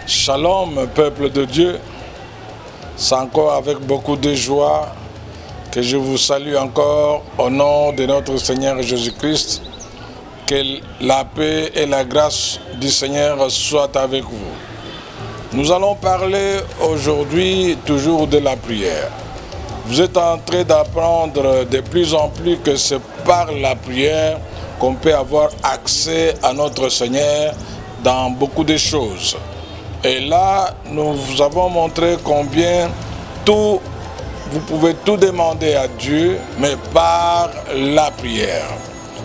Shalom, peuple de Dieu. C'est encore avec beaucoup de joie que je vous salue encore au nom de notre Seigneur Jésus-Christ. Que la paix et la grâce du Seigneur soient avec vous. Nous allons parler aujourd'hui toujours de la prière. Vous êtes en train d'apprendre de plus en plus que c'est par la prière qu'on peut avoir accès à notre Seigneur dans beaucoup de choses. Et là, nous vous avons montré combien vous pouvez tout demander à Dieu, mais par la prière.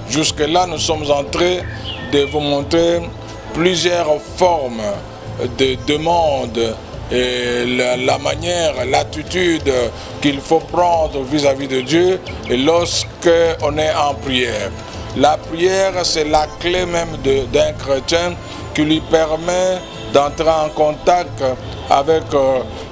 Jusque-là, nous sommes en train de vous montrer plusieurs formes de demandes et la manière, l'attitude qu'il faut prendre vis-à-vis de Dieu lorsqu'on est en prière. La prière, c'est la clé même d'un chrétien qui lui permet d'entrer en contact avec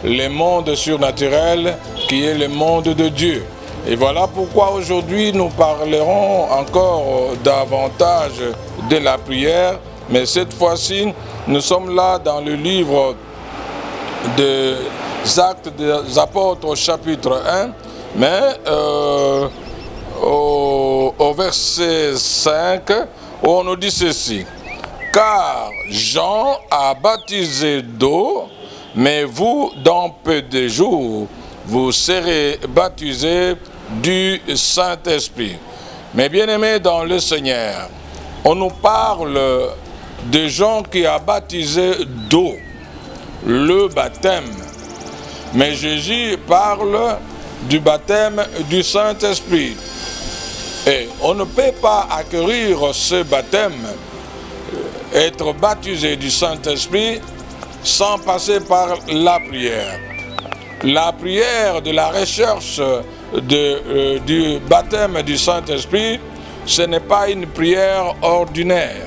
le monde surnaturel qui est le monde de Dieu. Et voilà pourquoi aujourd'hui nous parlerons encore davantage de la prière, mais cette fois-ci nous sommes là dans le livre des Actes des Apôtres au chapitre 1, mais au verset 5 où on nous dit ceci: car Jean a baptisé d'eau, mais vous, dans peu de jours, vous serez baptisés du Saint-Esprit. Mais bien-aimés dans le Seigneur, on nous parle de Jean qui a baptisé d'eau, le baptême. Mais Jésus parle du baptême du Saint-Esprit. Et on ne peut pas acquérir ce baptême, être baptisé du Saint-Esprit, sans passer par la prière. La prière de la recherche du baptême du Saint-Esprit, ce n'est pas une prière ordinaire.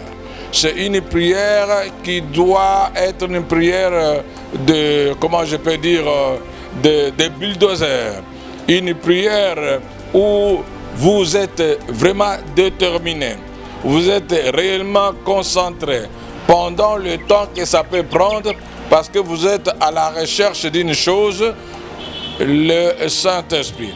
C'est une prière qui doit être une prière de, comment je peux dire, de bulldozer. Une prière où vous êtes vraiment déterminé. Vous êtes réellement concentré pendant le temps que ça peut prendre parce que vous êtes à la recherche d'une chose, le Saint-Esprit.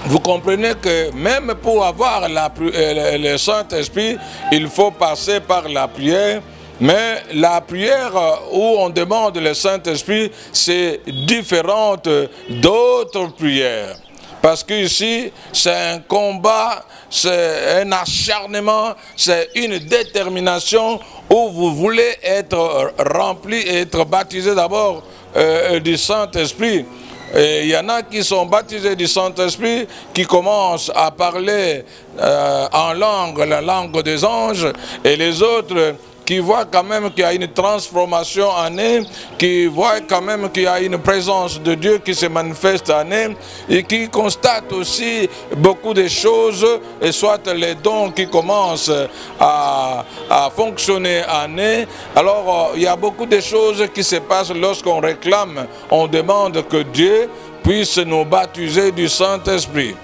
Vous comprenez que même pour avoir le Saint-Esprit, il faut passer par la prière, mais la prière où on demande le Saint-Esprit, c'est différent d'autres prières. Parce qu'ici, c'est un combat, c'est un acharnement, c'est une détermination où vous voulez être rempli et être baptisé d'abord du Saint-Esprit. Et il y en a qui sont baptisés du Saint-Esprit, qui commencent à parler en langue, la langue des anges, et les autres qui voient quand même qu'il y a une transformation en eux, qui voient quand même qu'il y a une présence de Dieu qui se manifeste en eux, et qui constatent aussi beaucoup de choses, et soit les dons qui commencent à fonctionner en eux. Alors, il y a beaucoup de choses qui se passent lorsqu'on réclame, on demande que Dieu puisse nous baptiser du Saint-Esprit.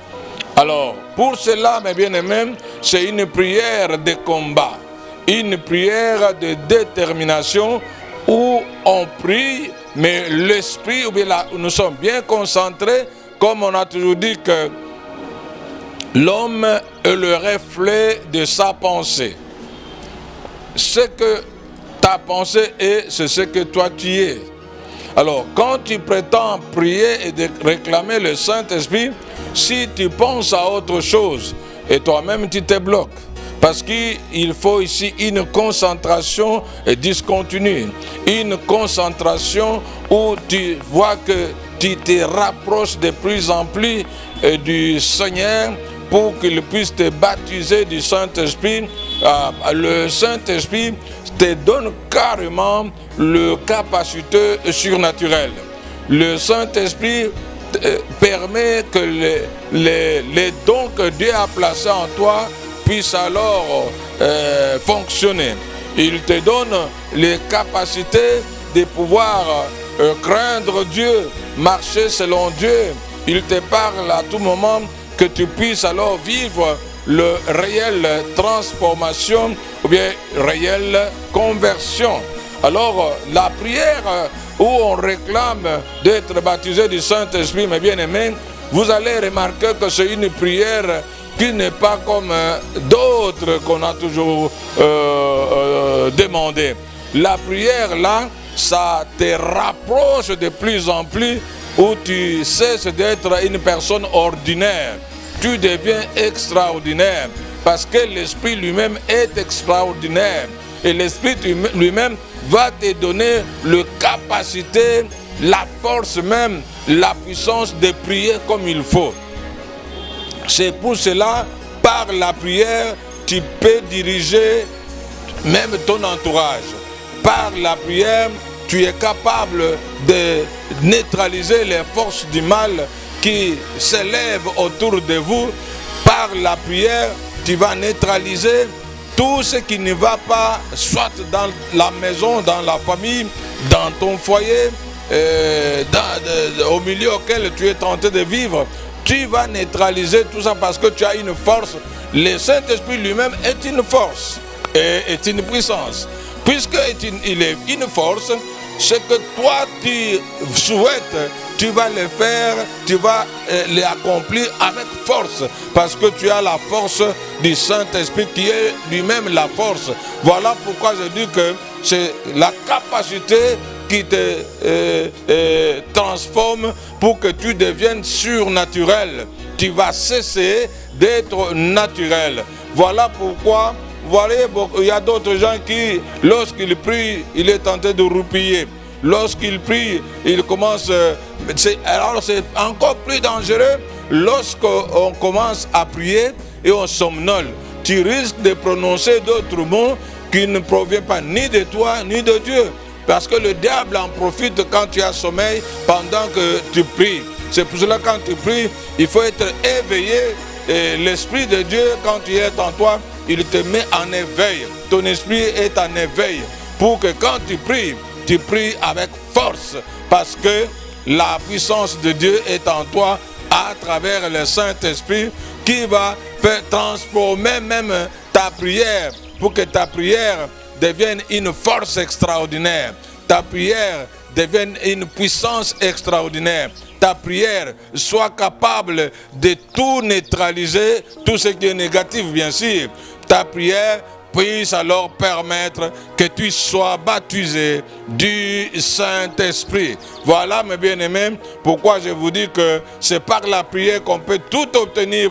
Alors, pour cela, mes bien-aimés, c'est une prière de combat. Une prière de détermination où on prie, mais l'esprit, ou bien là, nous sommes bien concentrés, comme on a toujours dit que l'homme est le reflet de sa pensée. Ce que ta pensée est, c'est ce que toi tu es. Alors, quand tu prétends prier et de réclamer le Saint-Esprit, si tu penses à autre chose, et toi-même tu te bloques. Parce qu'il faut ici une concentration discontinue, une concentration où tu vois que tu te rapproches de plus en plus du Seigneur pour qu'il puisse te baptiser du Saint-Esprit. Le Saint-Esprit te donne carrément la capacité surnaturelle. Le Saint-Esprit permet que les dons que Dieu a placés en toi puisse alors fonctionner. Il te donne les capacités de pouvoir craindre Dieu, marcher selon Dieu. Il te parle à tout moment que tu puisses alors vivre le réel transformation ou bien réelle conversion. Alors, la prière où on réclame d'être baptisé du Saint-Esprit, mes bien-aimés, vous allez remarquer que c'est une prière qui n'est pas comme d'autres qu'on a toujours demandé. La prière, là, ça te rapproche de plus en plus où tu cesses d'être une personne ordinaire. Tu deviens extraordinaire parce que l'Esprit lui-même est extraordinaire. Et l'Esprit lui-même va te donner la capacité, la force même, la puissance de prier comme il faut. C'est pour cela, par la prière, tu peux diriger même ton entourage. Par la prière, tu es capable de neutraliser les forces du mal qui s'élèvent autour de vous. Par la prière, tu vas neutraliser tout ce qui ne va pas, soit dans la maison, dans la famille, dans ton foyer, au milieu auquel tu es tenté de vivre. Tu vas neutraliser tout ça parce que tu as une force. Le Saint-Esprit lui-même est une force et est une puissance. Puisqu'il est une force, ce que toi tu souhaites, tu vas le faire, tu vas l'accomplir avec force, parce que tu as la force du Saint-Esprit qui est lui-même la force. Voilà pourquoi je dis que c'est la capacité qui te transforme pour que tu deviennes surnaturel. Tu vas cesser d'être naturel. Voilà pourquoi, vous voyez, il y a d'autres gens qui, lorsqu'ils prient, il est tenté de roupiller. Lorsqu'il prie, il commence... alors c'est encore plus dangereux lorsqu'on commence à prier et on somnole. Tu risques de prononcer d'autres mots qui ne proviennent pas ni de toi ni de Dieu. Parce que le diable en profite quand tu as sommeil pendant que tu pries. C'est pour cela que quand tu pries, il faut être éveillé. Et l'Esprit de Dieu, quand il est en toi, il te met en éveil. Ton esprit est en éveil. Pour que quand tu pries avec force. Parce que la puissance de Dieu est en toi à travers le Saint-Esprit qui va faire transformer même ta prière. Pour que ta prière devienne une force extraordinaire. Ta prière devienne une puissance extraordinaire. Ta prière soit capable de tout neutraliser, tout ce qui est négatif bien sûr. Ta prière puisse alors permettre que tu sois baptisé du Saint-Esprit. Voilà mes bien-aimés, pourquoi je vous dis que c'est par la prière qu'on peut tout obtenir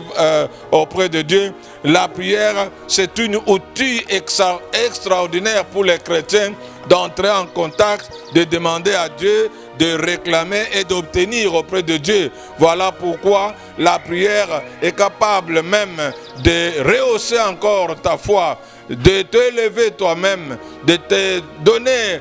auprès de Dieu. La prière, c'est un outil extraordinaire pour les chrétiens d'entrer en contact, de demander à Dieu, de réclamer et d'obtenir auprès de Dieu. Voilà pourquoi la prière est capable même de rehausser encore ta foi, de t'élever toi-même, de te donner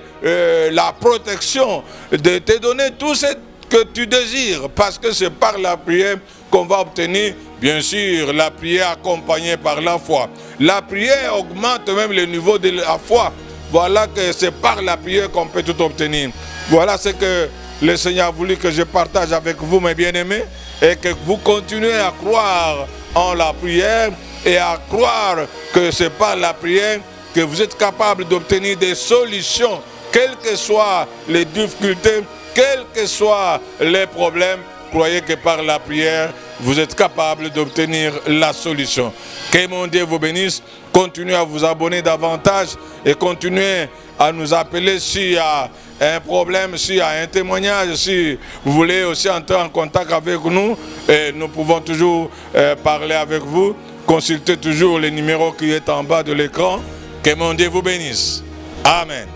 la protection, de te donner tout ce que tu désires, parce que c'est par la prière qu'on va obtenir, bien sûr, la prière accompagnée par la foi. La prière augmente même le niveau de la foi. Voilà que c'est par la prière qu'on peut tout obtenir. Voilà ce que le Seigneur a voulu que je partage avec vous, mes bien-aimés, et que vous continuez à croire en la prière et à croire que c'est par la prière que vous êtes capable d'obtenir des solutions, quelles que soient les difficultés, quels que soient les problèmes. Croyez que par la prière, vous êtes capable d'obtenir la solution. Que mon Dieu vous bénisse. Continuez à vous abonner davantage et continuez à nous appeler s'il y a un problème, s'il y a un témoignage, si vous voulez aussi entrer en contact avec nous, et nous pouvons toujours parler avec vous. Consultez toujours le numéro qui est en bas de l'écran. Que mon Dieu vous bénisse. Amen.